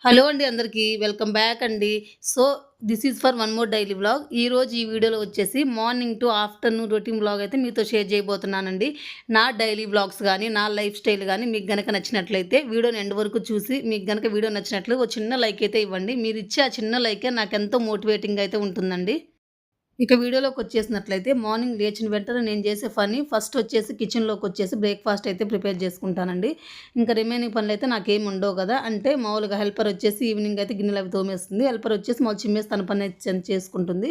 Hello అండి అందరికీ. Welcome back అండి. So, this is for one more daily vlog. ఈరోజు ఈ వీడియోలో వచ్చేసి morning to afternoon routine vlog అయితే మీతో షేర్ చేయబోతున్నానండి. నా డైలీ వ్లాగ్స్ గానీ, నా లైఫ్ స్టైల్ గానీ మీకు గనక నచ్చినట్లయితే వీడియోని ఎండ్ వరకు చూసి మీకు గనక వీడియో నచ్చినట్లు ఒక చిన్న లైక్ అయితే ఇవ్వండి. మీరిచ్చే ఆ చిన్న లైకే నాకెంతో మోటివేటింగ్‌గా అయితే ఉంటుందండి. ఇక వీడియోలోకొచ్చేసినట్లయితే మార్నింగ్ లేచిన వెంటనే నేను చేసే పని ఫస్ట్ వచ్చేసి కిచెన్‌లోకొచ్చేసి బ్రేక్‌ఫాస్ట్ అయితే ప్రిపేర్ చేసుకుంటానండి. ఇంకా రిమైనింగ్ పనులైతే నాకేమి ఉండవు గదా! అంటే మామూలుగా హెల్పర్ వచ్చేసి ఈవినింగ్ అయితే గిన్నెలవి తోమేస్తుంది. హెల్పర్ వచ్చేసి మాములు చిమ్మేసి తన పని చేసుకుంటుంది.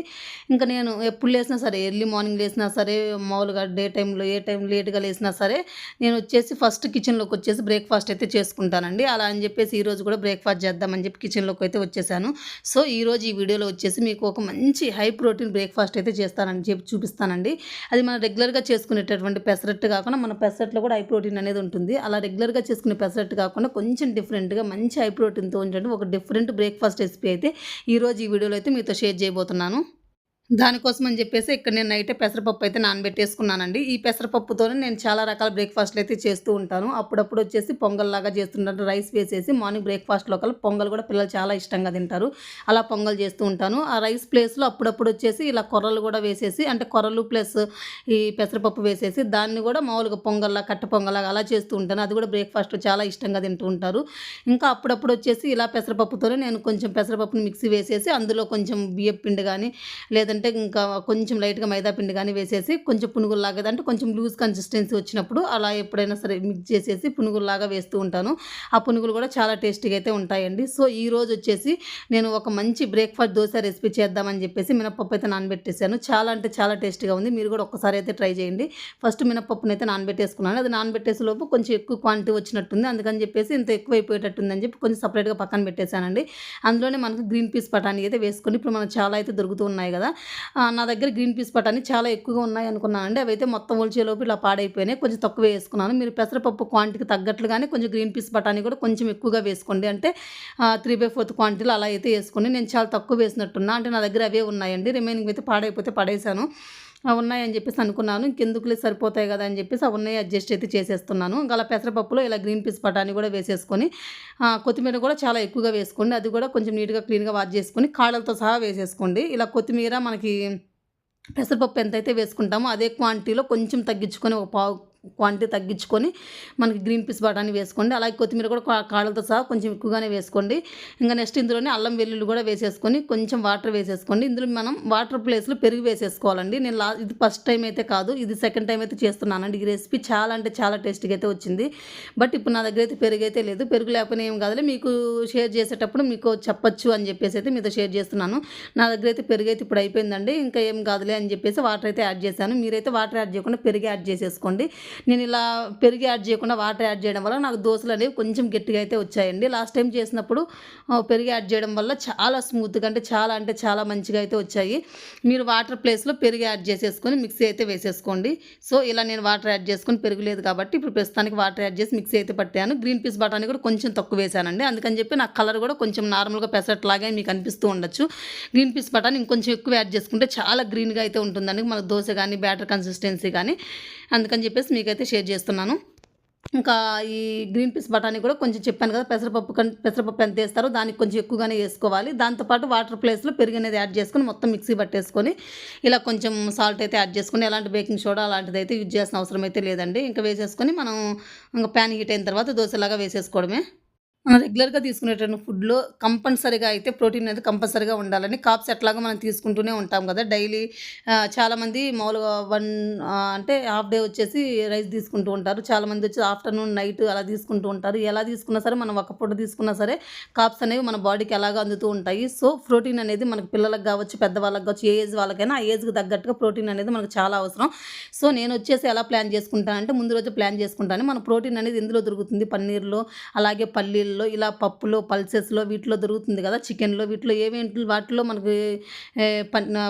ఇంకా నేను ఎప్పుడు లేసినా సరే ఎర్లీ మార్నింగ్ లేసినా సరే మామూలుగా డే టైమ్‌లో ఏ టైం లేట్‌గా లేసినా సరే నేను వచ్చేసి ఫస్ట్ కిచెన్‌లోకొచ్చేసి బ్రేక్‌ఫాస్ట్ అయితే చేసుకుంటానండి. అలా అని చెప్పేసి ఈరోజు కూడా బ్రేక్‌ఫాస్ట్ చేద్దామని చెప్పి కిచెన్‌లోకైతే వచ్చేసాను. సో, ఈరోజు ఈ వీడియోలో వచ్చేసి మీకు ఒక మంచి హై ప్రోటీన్ బ్రేక్‌ఫాస్ట్ అయితే చేస్తానని చెప్పి చూపిస్తానండి. అది మనం రెగ్యులర్‌గా చేసుకునేటటువంటి పెసరట్టు కాకుండా మన పెసరట్లో కూడా హై ప్రోటీన్ అనేది ఉంటుంది. అలా రెగ్యులర్‌గా చేసుకునే పెసరట్టు కాకుండా కొంచెం డిఫరెంట్‌గా మంచి హై ప్రోటీన్‌తో ఉండేటువంటి ఒక డిఫరెంట్ బ్రేక్‌ఫాస్ట్ రెసిపీ అయితే ఈరోజు ఈ వీడియోలో అయితే మీతో షేర్ చేయబోతున్నాను. దానికోసం అని చెప్పేసి ఇక్కడ నేను నైటే పెసరపప్పు అయితే నానబెట్టేసుకున్నానండి. ఈ పెసరపప్పుతోనే నేను చాలా రకాల బ్రేక్‌ఫాస్ట్‌లు అయితే చేస్తూ ఉంటాను. అప్పుడప్పుడు వచ్చేసి పొంగల్లాగా చేస్తుంటాను. రైస్ వేసేసి మార్నింగ్ బ్రేక్‌ఫాస్ట్‌లో కల్లా పొంగల్ కూడా పిల్లలు చాలా ఇష్టంగా తింటారు. అలా పొంగల్ చేస్తూ ఉంటాను. ఆ రైస్ ప్లేస్‌లో అప్పుడప్పుడు వచ్చేసి ఇలా కొర్రలు కూడా వేసేసి అంటే కొర్రలు ప్లస్ ఈ పెసరపప్పు వేసేసి దాన్ని కూడా మామూలుగా పొంగల్లా, కట్ట పొంగల్లాగా అలా చేస్తూ ఉంటాను. అది కూడా బ్రేక్‌ఫాస్ట్ చాలా ఇష్టంగా తింటూ ఉంటారు. ఇంకా అప్పుడప్పుడు వచ్చేసి ఇలా పెసరపప్పుతోనే నేను కొంచెం పెసరపప్పుని మిక్సీ వేసేసి అందులో కొంచెం బియ్యపు పిండి గాని లేదంటే ఇంకా కొంచెం లైట్‌గా మైదా పిండి గాని వేసేసి కొంచెం పునుగుల్లాగా అంటే కొంచెం లూజ్ కన్సిస్టెన్సీ వచ్చినప్పుడు అలా ఎప్పుడైనా సరే మిక్స్ చేసేసి పునుగుల్లాగా వేస్తూ ఉంటాను. ఆ పునుగులు కూడా చాలా టేస్టీగా అయితే ఉంటాయండి. సో, ఈరోజు వచ్చేసి నేను ఒక మంచి బ్రేక్‌ఫాస్ట్ దోస రెసిపీ చేద్దామని చెప్పేసి మినపప్పు అయితే నానబెట్టేసాను. చాలా అంటే చాలా టేస్టీగా ఉంది. మీరు కూడా ఒక్కసారి అయితే ట్రై చేయండి. ఫస్ట్ మినపప్పునైతే నానబెట్టేసుకున్నాను. అది నానబెట్టేసే లోపు కొంచెం ఎక్కువ క్వాంటిటీ వచ్చినట్టుంది. అందుకని చెప్పేసి ఇంత ఎక్కువైపోయేటట్టుందని చెప్పి కొంచెం సెపరేట్‌గా పక్కన పెట్టేసానండి. అందులోనే మనకు గ్రీన్ పీస్ బఠానీ అయితే వేసుకొని ఇప్పుడు మనకు చాలా అయితే దొరుకుతూ ఉన్నాయి కదా! నా దగ్గర గ్రీన్ పీస్ బఠానీ చాలా ఎక్కువగా ఉన్నాయనుకున్నానండి. అవైతే మొత్తం ఒలిచేలోపు ఇలా పాడైపోయినాయి. కొంచెం తక్కువే యేసుకున్నాను. మీరు పెసరపప్పు క్వాంటిటీకి తగ్గట్లుగానే కొంచెం గ్రీన్ పీస్ బఠానీ కూడా కొంచెం ఎక్కువగా వేసుకోండి. అంటే 3/4 క్వాంటిటీలో అలా అయితే యేసుకోండి. నేను చాలా తక్కువ వేసినట్టున్నా. అంటే నా దగ్గర అవే ఉన్నాయండి. రిమైనింగ్ అయితే పాడైపోతే పడేశాను. ఉన్నాయని చెప్పేసి అనుకున్నాను. ఇంకెందుకులే సరిపోతాయి గదా! అని చెప్పేసి ఉన్నాయి అడ్జస్ట్ అయితే చేసేస్తున్నాను. ఇంకా అలా పెసరపప్పులో ఇలా గ్రీన్ పీస్ బఠానీ కూడా వేసేసుకొని కొత్తిమీర కూడా చాలా ఎక్కువగా వేసుకోండి. అది కూడా కొంచెం నీట్‌గా క్లీన్‌గా వాష్ చేసుకొని కాడలతో సహా వేసేసుకోండి. ఇలా కొత్తిమీర మనకి పెసరపప్పు ఎంతైతే వేసుకుంటామో అదే క్వాంటిటీలో కొంచెం తగ్గించుకొని ఒక పావు క్వాంటిటీ తగ్గించుకొని మనకి గ్రీన్ పీస్ బఠానీ వేసుకోండి. అలాగే కొత్తిమీర కూడా కాడలతో సహా కొంచెం ఎక్కువగానే వేసుకోండి. ఇంకా నెక్స్ట్ ఇందులోనే అల్లం వెల్లుల్లి కూడా వేసేసుకొని కొంచెం వాటర్ వేసేసుకోండి. ఇందులో మనం వాటర్ ప్లేస్‌లో పెరుగు వేసేసుకోవాలండి. నేను ఇది ఫస్ట్ టైం అయితే కాదు. ఇది సెకండ్ టైం అయితే చేస్తున్నానండి. ఈ రెసిపీ చాలా అంటే చాలా టేస్టీగా అయితే వచ్చింది. బట్ ఇప్పుడు నా దగ్గర అయితే పెరుగైతే లేదు. పెరుగు లేకపోయినా ఏం కాదులే మీకు షేర్ చేసేటప్పుడు మీకు చెప్పొచ్చు అని చెప్పేసి అయితే మీతో షేర్ చేస్తున్నాను. నా దగ్గర అయితే పెరుగైతే ఇప్పుడు అయిపోయిందండి. ఇంకా ఏం కాదులే అని చెప్పేసి వాటర్ అయితే యాడ్ చేశాను. మీరైతే వాటర్ యాడ్ చేయకుండా పెరుగు యాడ్ చేసేసుకోండి. నేను ఇలా పెరుగు యాడ్ చేయకుండా వాటర్ యాడ్ చేయడం వల్ల నాకు దోసలు అనేవి కొంచెం గట్టిగా అయితే వచ్చాయండి. లాస్ట్ టైం చేసినప్పుడు పెరుగు యాడ్ చేయడం వల్ల చాలా స్మూత్‌గా అంటే చాలా మంచిగా అయితే వచ్చాయి. మీరు వాటర్ ప్లేస్‌లో పెరుగు యాడ్ చేసేసుకొని మిక్సీ అయితే వేసేసుకోండి. సో, ఇలా నేను వాటర్ యాడ్ చేసుకొని పెరుగు లేదు కాబట్టి ఇప్పుడు ప్రస్తుతానికి వాటర్ యాడ్ చేసి మిక్సీ అయితే పట్టాను. గ్రీన్ పీస్ బఠానీ కూడా కొంచెం తక్కువ వేశానండి. అందుకని చెప్పి నాకు కలర్ కూడా కొంచెం నార్మల్‌గా పెసరట్లాగే మీకు అనిపిస్తూ ఉండొచ్చు. గ్రీన్ పీస్ బఠానీ ఇంకొంచెం ఎక్కువ యాడ్ చేసుకుంటే చాలా గ్రీన్‌గా అయితే ఉంటుందండి. మన దోస గాని, బ్యాటర్ కన్సిస్టెన్సీ గాని. అందుకని చెప్పేసి మీకైతే షేర్ చేస్తున్నాను. ఇంకా ఈ గ్రీన్ పీస్ బఠానీ కూడా కొంచెం చెప్పాను కదా! పెసరపప్పు ఎంతేస్తారో దానికి కొంచెం ఎక్కువగానే ఏసుకోవాలి. దాంతో పాటు వాటర్ ప్లేస్‌లో పెరుగనేది యాడ్ చేసుకొని మొత్తం మిక్సీ పట్టేసుకొని, ఇలా కొంచెం సాల్ట్ అయితే యాడ్ చేసుకొని, ఎలాంటి బేకింగ్ సోడా అలాంటిదైతే యూజ్ చేయాల్సిన అవసరం అయితే లేదండి. ఇంక వేసేసుకొని మనం ఇంక పాన్ హీట్ అయిన తర్వాత దోసలాగా వేసేసుకోవడమే. రెగ్యులర్‌గా తీసుకునేటువంటి ఫుడ్‌లో కంపల్సరీగా అయితే ప్రోటీన్ అనేది కంపల్సరీగా ఉండాలని కార్బ్స్ ఎట్లాగో మనం తీసుకుంటూనే ఉంటాం కదా! డైలీ చాలామంది మామూలుగా అంటే హాఫ్ డే వచ్చేసి రైస్ తీసుకుంటూ ఉంటారు. చాలామంది వచ్చి ఆఫ్టర్‌నూన్, నైట్ అలా తీసుకుంటూ ఉంటారు. ఎలా తీసుకున్నా సరే మనం ఒక పూట తీసుకున్నా సరే కార్బ్స్ అనేవి మన బాడీకి ఎలాగో అందుతూ ఉంటాయి. సో, ప్రోటీన్ అనేది మనకు పిల్లలకు కావచ్చు, పెద్దవాళ్ళకి కావచ్చు, ఏ ఏజ్ వాళ్ళకైనా ఆ ఏజ్‌కి తగ్గట్టుగా ప్రోటీన్ అనేది మనకు చాలా అవసరం. సో, నేనొచ్చేసి ఎలా ప్లాన్ చేసుకుంటానంటే ముందు రోజు ప్లాన్ చేసుకుంటాను. మన ప్రోటీన్ అనేది ఎందులో దొరుకుతుంది పన్నీర్‌లో, అలాగే పల్లీల్లో, ఇలా పప్పులో, పల్సెస్‌లో వీటిలో దొరుకుతుంది కదా! చికెన్‌లో వీటిలో వాటిలో మనకి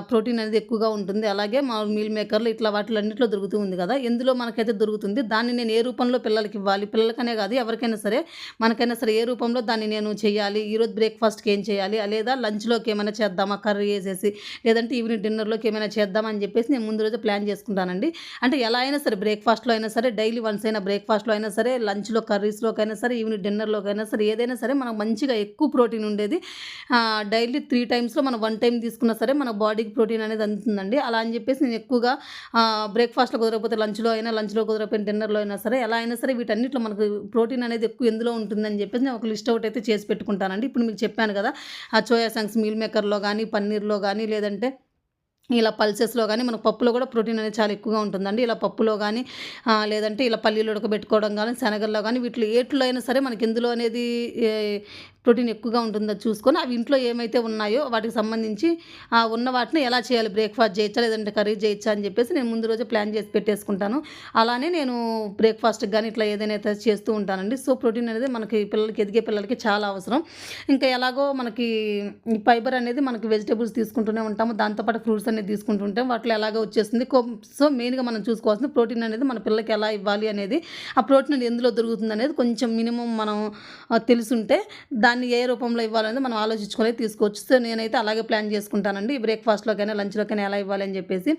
ప్రోటీన్ అనేది ఎక్కువగా ఉంటుంది. అలాగే మీల్ మేకర్‌లో ఇట్లా వాటిలన్నిట్లో దొరుకుతూ ఉంది కదా! ఎందులో మనకైతే దొరుకుతుంది దాన్ని నేను ఏ రూపంలో పిల్లలకివ్వాలి, పిల్లలకనే కాదు ఎవరికైనా సరే, మనకైనా సరే ఏ రూపంలో దాన్ని నేను చేయాలి, ఈరోజు బ్రేక్‌ఫాస్ట్‌కి ఏం చేయాలి, లేదా లంచ్‌లోకి ఏమైనా చేద్దామా కర్రీ ఏసేసి, లేదంటే ఈవినింగ్ డిన్నర్‌లోకి ఏమైనా చేద్దామా అని చెప్పేసి నేను ముందు రోజే ప్లాన్ చేసుకుంటానండి. అంటే ఎలా అయినా సరే బ్రేక్‌ఫాస్ట్‌లో అయినా సరే, డైలీ వన్స్ అయినా బ్రేక్‌ఫాస్ట్‌లో అయినా సరే, లంచ్‌లో కర్రీస్‌లోకైనా సరే, ఈవినింగ్ డిన్నర్‌లోకైనా సరే ఏదైనా సరే మనకు మంచిగా ఎక్కువ ప్రోటీన్ ఉండేది డైలీ 3 టైమ్స్‌లో మనం 1 టైమ్ తీసుకున్నా సరే మన బాడీకి ప్రోటీన్ అనేది అందుతుందండి. అలా అని చెప్పేసి నేను ఎక్కువగా బ్రేక్‌ఫాస్ట్‌లో కుదరకపోతే లంచ్‌లో కుదరకపోయిన డిన్నర్‌లో అయినా సరే ఎలా అయినా సరే వీటన్నిటిలో మనకు ప్రోటీన్ అనేది ఎక్కువ ఎందులో ఉంటుందని చెప్పేసి నేను ఒక లిస్ట్ అవుట్ అయితే చేసి పెట్టుకుంటానండి. ఇప్పుడు మీకు చెప్పాను కదా! ఆ సోయా చంక్స్ మీల్ మేకర్‌లో గానీ, పన్నీర్‌లో గానీ లేదంటే ఇలా పల్సెస్‌లో గానీ, మనకు పప్పులో గూడా ప్రోటీన్ అనేది చాలా ఎక్కువగా ఉంటుందండి. ఇలా పప్పులో గానీ, లేదంటే ఇలా పల్లీలు ఉడకబెట్టుకోవడం గానీ, శనగల్లో గానీ, వీటిలో ఏటిలో అయినా సరే మనకి ఎందులో అనేది ఏ ప్రోటీన్ ఎక్కువగా ఉంటుందో చూసుకొని, అవి ఇంట్లో ఏమైతే ఉన్నాయో వాటికి సంబంధించి ఉన్న వాటిని ఎలా చేయాలి, బ్రేక్‌ఫాస్ట్ చేయొచ్చా, లేదంటే కర్రీ చేయొచ్చా అని చెప్పేసి నేను ముందు రోజే ప్లాన్ చేసి పెట్టేసుకుంటాను. అలానే నేను బ్రేక్‌ఫాస్ట్‌కి గానీ, ఇట్లా ఏదైనా అయితే చేస్తూ ఉంటానండి. సో, ప్రోటీన్ అనేది మనకి పిల్లలకి ఎదిగే పిల్లలకి చాలా అవసరం. ఇంకా ఎలాగో మనకి ఈ ఫైబర్ అనేది మనకి వెజిటబుల్స్ తీసుకుంటూనే ఉంటాము. దాంతో పాటు ఫ్రూట్స్ అనేది తీసుకుంటుంటాం. వాటిలో ఎలాగో వచ్చేస్తుంది. సో, మెయిన్‌గా మనం చూసుకోవాల్సింది ప్రోటీన్ అనేది మన పిల్లలకి ఎలా ఇవ్వాలి అనేది, ఆ ప్రోటీన్ అనేది ఎందులో దొరుకుతుందనేది కొంచెం మినిమమ్ మనం తెలిసుంటే దాన్ని ఏ రూపంలో ఇవ్వాలనేది మనం ఆలోచించుకొని తీసుకోవచ్చు. సో, నేనైతే అలాగే ప్లాన్ చేసుకుంటానండి. బ్రేక్‌ఫాస్ట్‌లోకైనా, లంచ్‌లోకైనా ఎలా ఇవ్వాలి అని చెప్పేసి.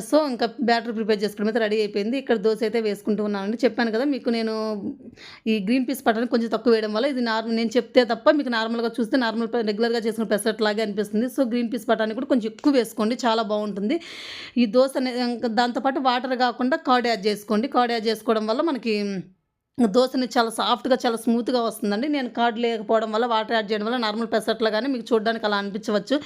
సో, ఇంకా బ్యాటర్ ప్రిపేర్ చేసుకోవడం అయితే రెడీ అయిపోయింది. ఇక్కడ దోస అయితే వేసుకుంటూ ఉన్నానండి. చెప్పాను కదా మీకు నేను ఈ గ్రీన్ పీస్ బటానీ కొంచెం తక్కువ వేయడం వల్ల ఇది నేను చెప్తే తప్ప మీకు నార్మల్‌గా చూస్తే రెగ్యులర్‌గా చేసుకునే పెసరట్ లాగే అనిపిస్తుంది. సో, గ్రీన్ పీస్ బటానీ కూడా కొంచెం ఎక్కువ వేసుకోండి. చాలా బావుంటుంది. ఈ దోస ఇంకా దాంతో పాటు వాటర్ కాకుండా కర్డ్ యాడ్ చేసుకోండి. కర్డ్ యాడ్ చేసుకోవడం వల్ల మనకి దోసని చాలా సాఫ్ట్‌గా, చాలా స్మూత్‌గా వస్తుందండి. నేను కర్డ్ లేకపోవడం వల్ల, వాటర్ యాడ్ చేయడం వల్ల నార్మల్ పెసరట్లుగానే మీకు చూడడానికి అలా అనిపించవచ్చు.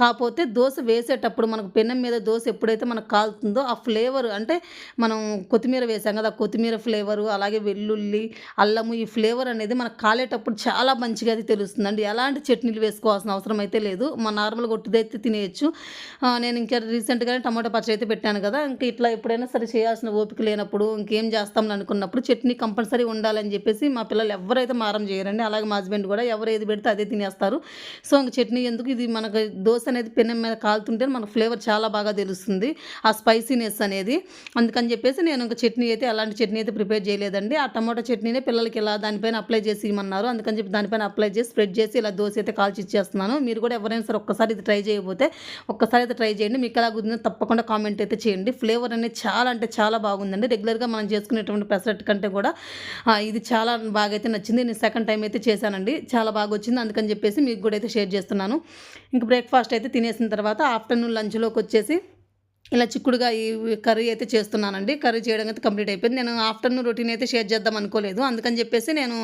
కాపోతే దోస వేసేటప్పుడు మనకు పెనం మీద దోస ఎప్పుడైతే మనకు కాలుతుందో ఆ ఫ్లేవర్ అంటే మనం కొత్తిమీర వేసాం కదా! ఆ కొత్తిమీర ఫ్లేవరు, అలాగే వెల్లుల్లి, అల్లము ఈ ఫ్లేవర్ అనేది మనకు కాలేటప్పుడు చాలా మంచిగా అది తెలుస్తుందండి. ఎలాంటి చట్నీలు వేసుకోవాల్సిన అవసరం అయితే లేదు. నార్మల్‌గా ఒట్టిదైతే తినేయొచ్చు. నేను ఇంకా రీసెంట్‌గానే టమాటా పచ్చడి అయితే పెట్టాను కదా! ఇంక ఇట్లా ఎప్పుడైనా సరే చేయాల్సిన ఓపిక లేనప్పుడు, ఇంకేం చేస్తాంలే అనుకున్నప్పుడు చట్నీ కంపల్సరీ ఉండాలని చెప్పేసి మా పిల్లలు ఎవ్వరైతే మారం చేయరండి. అలాగే మా హస్బెండ్ కూడా ఎవరు ఏది పెడితే అదే తినేస్తారు. సో, ఇంక చట్నీ ఎందుకు, ఇది మనకు దోస అనేది పెనం మీద కాలుతుంటే మనకు ఫ్లేవర్ చాలా బాగా తెలుస్తుంది. ఆ స్పైసీనెస్ అనేది. అందుకని చెప్పేసి నేను ఇంక చట్నీ అయితే అలాంటి చట్నీ అయితే ప్రిపేర్ చేయలేదండి. ఆ టమాటా చట్నీనే పిల్లలకి ఇలా దానిపైన అప్లై చేసి ఇమ్మన్నారు. అందుకని చెప్పి దానిపైన అప్లై చేసి స్ప్రెడ్ చేసి ఇలా దోస అయితే కాల్చి ఇచ్చేస్తున్నాను. మీరు కూడా ఎవరైనా సరే ఒక్కసారి ఇది ట్రై చేయకపోతే ఒక్కసారి అయితే ట్రై చేయండి. మీకు ఎలా కుదిరిందో తప్పకుండా కామెంట్ అయితే చేయండి. ఫ్లేవర్ అనేది చాలా అంటే చాలా బాగుందండి. రెగ్యులర్‌గా మనం చేసుకునేటువంటి పెసరట్టు కంటే కూడా ఇది చాలా బాగైతే నచ్చింది. నేను సెకండ్ టైమ్ అయితే చేశానండి. చాలా బాగొచ్చింది. అందుకని చెప్పేసి మీకు కూడా అయితే షేర్ చేస్తున్నాను. ఇంక బ్రేక్‌ఫాస్ట్ అయితే తినేసిన తర్వాత ఆఫ్టర్‌నూన్ లంచ్‌లోకొచ్చేసి ఇలా చిక్కుడుగా ఈ కర్రీ అయితే చేస్తున్నానండి. కర్రీ చేయడం అయితే కంప్లీట్ అయిపోయింది. నేను ఆఫ్టర్‌నూన్ రొటీన్ అయితే షేర్ చేద్దాం అనుకోలేదు. అందుకని చెప్పేసి నేను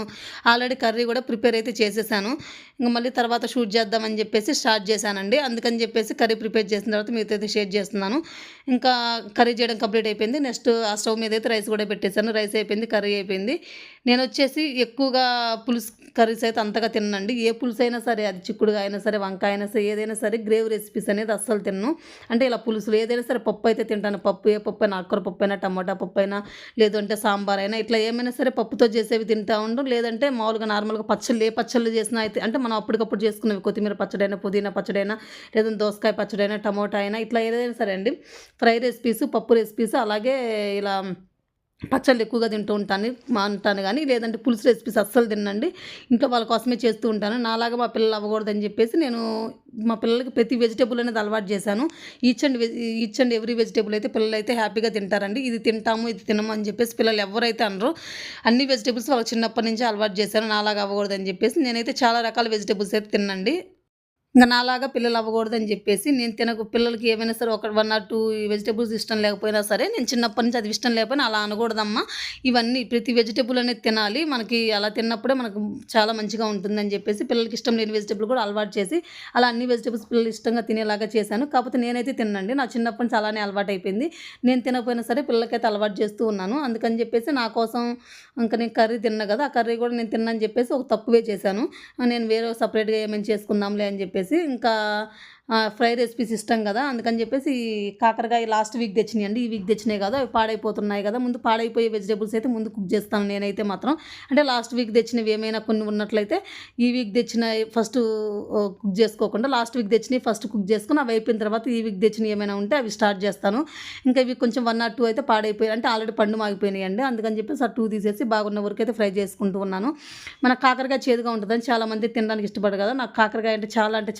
ఆల్రెడీ కర్రీ కూడా ప్రిపేర్ అయితే చేసేసాను. ఇంక మళ్ళీ తర్వాత షూట్ చేద్దామని చెప్పేసి స్టార్ట్ చేశానండి. అందుకని చెప్పేసి కర్రీ ప్రిపేర్ చేసిన తర్వాత మీతో అయితే షేర్ చేస్తున్నాను. ఇంకా కర్రీ చేయడం కంప్లీట్ అయిపోయింది. నెక్స్ట్ ఆ స్టవ్ మీద అయితే రైస్ కూడా పెట్టేసాను. రైస్ అయిపోయింది, కర్రీ అయిపోయింది. నేనొచ్చేసి ఎక్కువగా పులుసు కర్రీస్ అయితే అంతగా తిననండి. ఏ పులుసైనా సరే, అది చిక్కుడుగా అయినా సరే, వంకాయ అయినా సరే, ఏదైనా సరే గ్రేవీ రెసిపీస్ అనేది అస్సలు తినను. అంటే ఇలా పులుసులు ఏదైనా సరే పప్పు అయితే తింటాను. పప్పు ఏ పప్పు అయినా, ఆకుకూర పప్పు అయినా, టమాటా పప్పు అయినా, లేదు అంటే సాంబార్ అయినా, ఇట్లా ఏమైనా సరే పప్పుతో చేసేవి తింటా ఉండు. లేదంటే మామూలుగా నార్మల్‌గా పచ్చళ్ళు, ఏ పచ్చళ్ళు చేసినా అయితే అంటే మనం అప్పటికప్పుడు చేసుకునేవి కొత్తిమీర పచ్చడైనా, పుదీనా పచ్చడైనా, లేదంటే దోసకాయ పచ్చడైనా, టమోటా అయినా, ఇట్లా ఏదైనా సరే అండి. ఫ్రై రెసిపీస్, పప్పు రెసిపీస్, అలాగే ఇలా పచ్చళ్ళు ఎక్కువగా తింటూ ఉంటాను గానీ, లేదంటే పులుసు రెసిపీస్ అస్సలు తిననండి. ఇంట్లో వాళ్ళ కోసమే చేస్తూ ఉంటాను. నాలాగా మా పిల్లలు అవ్వకూడదని చెప్పేసి నేను మా పిల్లలకి ప్రతి వెజిటబుల్ అనేది అలవాటు చేశాను. ఈచ్ అండ్ ఎవ్రీ వెజిటబుల్ అయితే పిల్లలైతే హ్యాపీగా తింటారండి. ఇది తింటాము, ఇది తినము అని చెప్పేసి పిల్లలు ఎవరైతే అనరో అన్ని వెజిటబుల్స్ వాళ్ళకి చిన్నప్పటి నుంచే అలవాటు చేశాను. నాలాగా అవ్వకూడదని చెప్పేసి నేనైతే చాలా రకాల వెజిటబుల్స్ అయితే తిననండి. ఇంక నాలాగా పిల్లలు అవ్వకూడదని చెప్పేసి నేను పిల్లలకి ఏమైనా సరే ఒక 1 ఆర్ 2 వెజిటబుల్స్ ఇష్టం లేకపోయినా సరే, నేను చిన్నప్పటి నుంచి అది ఇష్టం లేకపోయినా అలా అనకూడదమ్మా. ఇవన్నీ ప్రతి వెజిటబుల్ అనేది తినాలి. మనకి అలా తిన్నప్పుడే మనకు చాలా మంచిగా ఉంటుందని చెప్పేసి పిల్లలకి ఇష్టం లేని వెజిటబుల్ కూడా అలవాటు చేసి, అలా అన్ని వెజిటబుల్స్ పిల్లలు ఇష్టంగా తినేలాగా చేశాను. కాకపోతే నేనైతే తిననండి. నా చిన్నప్పటి నుంచి అలానే అలవాటయిపోయింది. నేను తినకపోయినా సరే పిల్లలకైతే అలవాటు చేస్తూ ఉన్నాను. అందుకని చెప్పేసి నా కోసం ఇంక నేను కర్రీ తిన్నా కదా! ఆ కర్రీ కూడా నేను తిననని చెప్పేసి ఒక తక్కువే చేశాను. నేను వేరే సెపరేట్‌గా ఏమైనా చేసుకుందాంలే అని చెప్పేసి ఇంకా ఫ్రై రెసిపీస్ ఇష్టం కదా! అందుకని చెప్పేసి ఈ కాకరకాయ లాస్ట్ వీక్ తెచ్చినాయండి. ఈ వీక్ తెచ్చినాయి కదా! అవి పాడైపోతున్నాయి కదా! ముందు పాడైపోయే వెజిటబుల్స్ అయితే ముందు కుక్ చేస్తాను నేనైతే మాత్రం. అంటే లాస్ట్ వీక్ తెచ్చినవి ఏమైనా కొన్ని ఉన్నట్లయితే ఈ వీక్ తెచ్చినయి ఫస్ట్ కుక్ చేసుకోకుండా లాస్ట్ వీక్ తెచ్చినవి ఫస్ట్ కుక్ చేసుకొని అవి అయిపోయిన తర్వాత ఈ వీక్ తెచ్చినవి ఏమైనా ఉంటే అవి స్టార్ట్ చేస్తాను. ఇంకా ఇవి కొంచెం 1 ఆర్ 2 అయితే పాడైపోయాయి. అంటే ఆల్రెడీ పండు మాగిపోయినాయండి. అందుకని చెప్పేసి ఆ 2 తీసేసి బాగున్న వరకు అయితే ఫ్రై చేసుకుంటూ ఉన్నాను. మన కాకరకాయ చేదుగా ఉంటుందని చాలామంది తినడానికి ఇష్టపడరు కదా! నాకు కాకరకాయ అంటే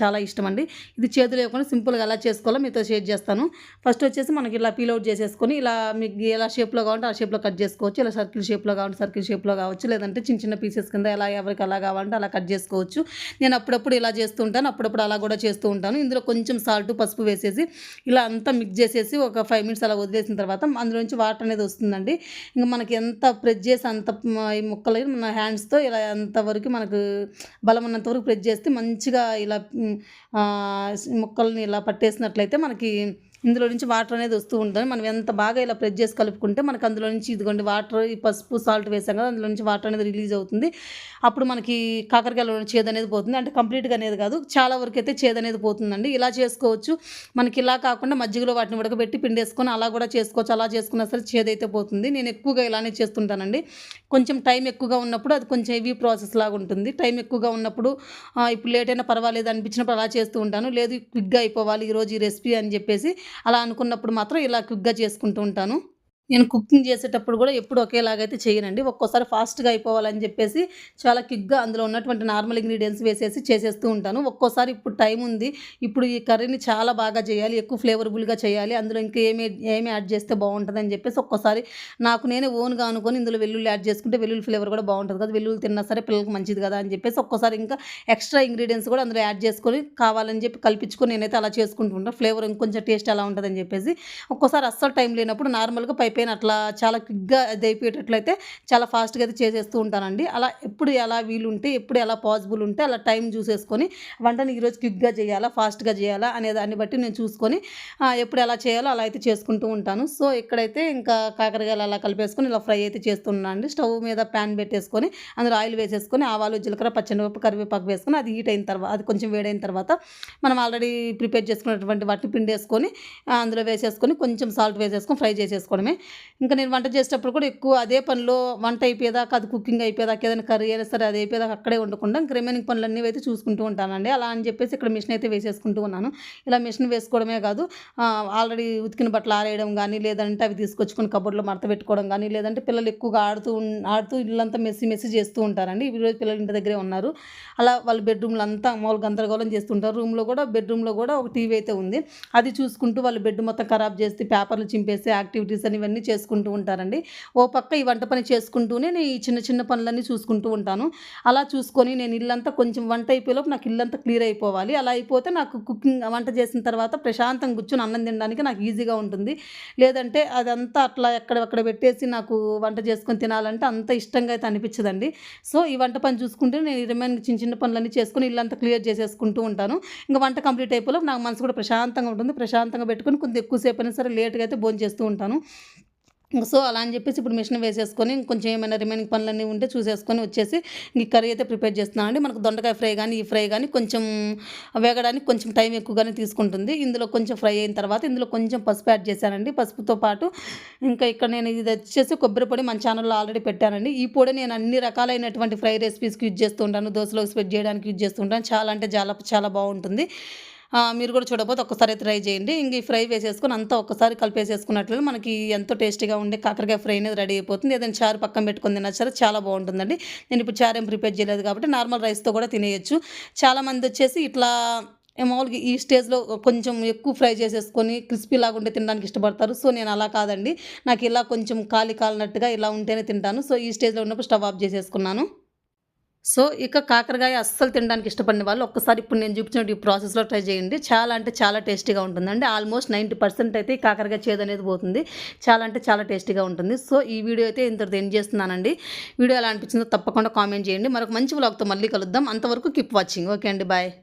చాలా ఇష్టం అండి. ఇది చేతులు లేకుండా సింపుల్గా ఎలా చేసుకోవాలో మీతో షేర్ చేస్తాను. ఫస్ట్ వచ్చేసి మనకి ఇలా పీల్ అవుట్ చేసేసుకొని ఇలా మీకు ఎలా షేప్లో కావాలంటే ఆ షేప్లో కట్ చేసుకోవచ్చు. ఇలా సర్కిల్ షేప్లో కావాలంటే సర్కిల్ షేప్లో కావచ్చు, లేదంటే చిన్న చిన్న పీసెస్ కింద ఎలా ఎవరికి ఎలా కావాలంటే అలా కట్ చేసుకోవచ్చు. నేను అప్పుడప్పుడు ఇలా చేస్తూ ఉంటాను, అప్పుడప్పుడు అలా కూడా చేస్తూ ఉంటాను. ఇందులో కొంచెం సాల్ట్, పసుపు వేసేసి ఇలా అంతా మిక్స్ చేసేసి ఒక 5 మినిట్స్ అలా వదిలేసిన తర్వాత అందులో నుంచి వాటర్ అనేది వస్తుందండి. ఇంకా మనకి ఎంత ప్రెస్ చేసి అంత ఈ ముక్కలు మన హ్యాండ్స్తో ఇలా ఎంతవరకు మనకు బలం ఉన్నంత వరకు ప్రెస్ చేస్తే మంచిగా ఇలా ముక్కల్ని ఇలా పట్టేసినట్లయితే మనకి ఇందులో నుంచి వాటర్ అనేది వస్తూ ఉంటుంది. మనం ఎంత బాగా ఇలా ప్రెస్ చేసి కలుపుకుంటే మనకు అందులో నుంచి ఇదిగోండి వాటర్, ఈ పసుపు సాల్ట్ వేసాం కదా, అందులో నుంచి వాటర్ అనేది రిలీజ్ అవుతుంది. అప్పుడు మనకి కాకరకాయలో చేదు అనేది పోతుంది. అంటే కంప్లీట్గా అనేది కాదు, చాలా వరకు అయితే చేదు అనేది పోతుందండి. ఇలా చేసుకోవచ్చు. మనకి ఇలా కాకుండా మజ్జిగలో వాటిని ఉడకబెట్టి పిండేసుకొని అలా కూడా చేసుకోవచ్చు. అలా చేసుకున్నా సరే చేదు అయితే పోతుంది. నేను ఎక్కువగా ఇలానే చేస్తుంటానండి. కొంచెం టైం ఎక్కువగా ఉన్నప్పుడు అది కొంచెం హెవీ ప్రాసెస్ లాగా ఉంటుంది. టైం ఎక్కువగా ఉన్నప్పుడు ఇప్పుడు లేట్ అయినా పర్వాలేదు అనిపించినప్పుడు అలా చేస్తూ ఉంటాను. లేదు క్విక్గా అయిపోవాలి ఈరోజు ఈ రెసిపీ అని చెప్పేసి అలా అనుకున్నప్పుడు మాత్రం ఇలా క్విక్గా చేసుకుంటూ ఉంటాను. నేను కుకింగ్ చేసేటప్పుడు కూడా ఎప్పుడు ఒకేలాగైతే చేయనండి. ఒక్కోసారి ఫాస్ట్‌గా అయిపోవాలని చెప్పేసి చాలా క్విక్‌గా అందులో ఉన్నటువంటి నార్మల్ ఇంగ్రీడియెంట్స్ వేసేసి చేసేస్తూ ఉంటాను. ఒక్కోసారి ఇప్పుడు టైం ఉంది, ఇప్పుడు ఈ కర్రీని చాలా బాగా చేయాలి, ఎక్కువ ఫ్లేవరబుల్‌గా చేయాలి, అందులో ఇంకా ఏమి యాడ్ చేస్తే బాగుంటుందని చెప్పేసి ఒక్కోసారి నాకు నేనే ఓన్‌గా అనుకొని ఇందులో వెల్లుల్లి యాడ్ చేసుకుంటే వెల్లుల్లి ఫ్లేవర్ కూడా బాగుంటుంది కదా, వెల్లుల్లి తిన్నా సరే పిల్లలకి మంచిది కదా అని చెప్పేసి ఒక్కోసారి ఇంకా ఎక్స్ట్రా ఇంగ్రీడియెంట్స్ కూడా అందులో యాడ్ చేసుకొని కావాలని చెప్పి కల్పించుకొని నేనైతే అలా చేసుకుంటూ ఉంటాను. ఫ్లేవర్ ఇంకొంచెం టేస్ట్ ఎలా ఉంటుందని చెప్పేసి. ఒక్కోసారి అస్సలు టైం లేనప్పుడు నార్మల్‌గా పైన అట్లా చాలా క్విక్‌గా అది అయిపోయేటట్లయితే చాలా ఫాస్ట్‌గా అయితే చేసేస్తూ ఉంటానండి. అలా ఎప్పుడు ఎలా వీలుంటే, ఎప్పుడు ఎలా పాసిబుల్ ఉంటే అలా టైం చూసేసుకొని వంటని ఈరోజు క్విక్‌గా చేయాలా, ఫాస్ట్‌గా చేయాలా అనే దాన్ని బట్టి నేను చూసుకొని ఎప్పుడు ఎలా చేయాలో అలా అయితే చేసుకుంటూ ఉంటాను. సో ఇక్కడైతే ఇంకా కాకరకాయలు అలా కలిపేసుకొని ఇలా ఫ్రై అయితే చేస్తున్నాను అండి. స్టవ్ మీద ప్యాన్ పెట్టేసుకొని అందులో ఆయిల్ వేసేసుకొని ఆవాలు, జీలకర్ర, పచ్చెనపప్పు, కరివేపాకు వేసుకొని అది హీట్ అయిన తర్వాత అది కొంచెం వేడైన తర్వాత మనం ఆల్రెడీ ప్రిపేర్ చేసుకున్నటువంటి వాటిని పిండేసుకొని అందులో వేసేసుకొని కొంచెం సాల్ట్ వేసేసుకొని ఫ్రై చేసేసుకోవడమే. ఇంకా నేను వంట చేసేటప్పుడు కూడా ఎక్కువ అదే పనిలో వంట అయిపోయేదాకా, అది కుకింగ్ అయిపోయేదాకా, ఏదైనా కర్రీ అయినా సరే అది అయిపోయేదాకా అక్కడే ఉండకుండా ఇంక రిమైనింగ్ పనులన్నీ అయితే చూసుకుంటూ ఉంటానండి. అలా అని చెప్పేసి ఇక్కడ మిషన్ అయితే వేసేసుకుంటూ ఉన్నాను. ఇలా మిషన్ వేసుకోవడమే కాదు, ఆల్రెడీ ఉతికిన బట్టలు ఆరేయడం కానీ, లేదంటే అవి తీసుకొచ్చుకొని కబోర్డ్లో మడత పెట్టుకోవడం కానీ, లేదంటే పిల్లలు ఎక్కువగా ఆడుతూ ఇల్లంతా మెస్సి చేస్తూ ఉంటారండి. ఈరోజు పిల్లలు ఇంటి దగ్గరే ఉన్నారు. అలా వాళ్ళ బెడ్రూమ్లో అంతా మామూలు గందరగోళం చేస్తుంటారు. బెడ్రూమ్లో కూడా ఒక టీవీ అయితే ఉంది. అది చూసుకుంటూ వాళ్ళు బెడ్ మొత్తం ఖరాబ్ చేసి పేపర్లు చింపేసి యాక్టివిటీస్ అని ఇవన్నీ చేసుకుంటూ ఉంటారండి. ఓ పక్క ఈ వంట పని చేసుకుంటూనే నేను ఈ చిన్న చిన్న పనులన్నీ చూసుకుంటూ ఉంటాను. అలా చూసుకొని నేను ఇల్లంతా కొంచెం వంట అయిపోయేలోపు నాకు ఇల్లంతా క్లియర్ అయిపోవాలి. అలా అయిపోతే నాకు వంట చేసిన తర్వాత ప్రశాంతంగా కూర్చొని అన్నం తినడానికి నాకు ఈజీగా ఉంటుంది. లేదంటే అదంతా అట్లా ఎక్కడక్కడ పెట్టేసి నాకు వంట చేసుకొని తినాలంటే అంత ఇష్టంగా అయితే అనిపించదండి. సో ఈ వంట పని చూసుకుంటే నేను రిమైనింగ్ చిన్న చిన్న పనులన్నీ చేసుకొని ఇల్లంతా క్లియర్ చేసేసుకుంటూ ఉంటాను. ఇంకా వంట కంప్లీట్ అయిపోయేలోపు నాకు మనసు కూడా ప్రశాంతంగా ఉంటుంది. ప్రశాంతంగా పెట్టుకొని కొంచెం ఎక్కువసేపు అయినా సరే లేట్‌గా అయితే భోంచేస్తూ ఉంటాను. సో అలా అని చెప్పేసి ఇప్పుడు మిషన్ వేసేసుకొని కొంచెం ఏమైనా రిమైనింగ్ పనులన్నీ ఉంటే చూసేసుకొని వచ్చేసి ఈ కర్రీ అయితే ప్రిపేర్ చేస్తున్నానండి. మనకు దొండకాయ ఫ్రై కానీ, ఈ ఫ్రై కానీ కొంచెం వేగడానికి కొంచెం టైం ఎక్కువగానే తీసుకుంటుంది. ఇందులో కొంచెం ఫ్రై అయిన తర్వాత ఇందులో కొంచెం పసుపు యాడ్ చేశానండి. పసుపుతో పాటు ఇంకా ఇక్కడ నేను ఇది వచ్చేసి కొబ్బరి పొడి మన ఛానల్లో ఆల్రెడీ పెట్టానండి. ఈ పొడి నేను అన్ని రకాలైనటువంటి ఫ్రై రెసిపీస్కి యూజ్ చేస్తూ ఉంటాను. దోశలోకి స్ప్రెడ్ చేయడానికి యూజ్ చేస్తూ ఉంటాను. చాలా అంటే చాలా బాగుంటుంది. మీరు కూడా చూడకపోతే ఒక్కసారి అయితే ట్రై చేయండి. ఇంక ఈ ఫ్రై వేసేసుకొని అంతా ఒక్కసారి కలిపేసేసుకున్నట్లయితే మనకి ఎంతో టేస్టీగా ఉండే కాకరకాయ ఫ్రై అనేది రెడీ అయిపోతుంది. ఏదైనా చారు పక్కన పెట్టుకొని తిన్నా సరే చాలా బాగుంటుందండి. నేను ఇప్పుడు చారు ఏం ప్రిపేర్ చేయలేదు కాబట్టి నార్మల్ రైస్తో కూడా తినేయచ్చు. చాలామంది వచ్చేసి ఇట్లా మామూలుగా ఈ స్టేజ్లో కొంచెం ఎక్కువ ఫ్రై చేసేసుకొని క్రిస్పీ లాగా ఉంటే తినడానికి ఇష్టపడతారు. సో నేను అలా కాదండి, నాకు ఇలా కొంచెం కాలినట్టుగా ఇలా ఉంటేనే తింటాను. సో ఈ స్టేజ్లో ఉన్నప్పుడు స్టవ్ ఆఫ్ చేసేసుకున్నాను. సో ఇక కాకరకాయ అస్సలు తినడానికి ఇష్టపడిన వాళ్ళు ఒక్కసారి ఇప్పుడు నేను చూపించిన ఈ ప్రాసెస్లో ట్రై చేయండి. చాలా అంటే చాలా టేస్టీగా ఉంటుందండి. ఆల్మోస్ట్ 90% అయితే ఈ కాకరకాయ చేదు అనేది పోతుంది. చాలా అంటే చాలా టేస్టీగా ఉంటుంది. సో ఈ వీడియో అయితే ఇంతటితో ఎండ్ చేస్తున్నానండి. వీడియో ఎలా అనిపించిందో తప్పకుండా కామెంట్ చేయండి. మరొక మంచి వ్లాగ్తో మళ్ళీ కలుద్దాం. అంతవరకు కీప్ వాచింగ్. ఓకే అండి, బాయ్.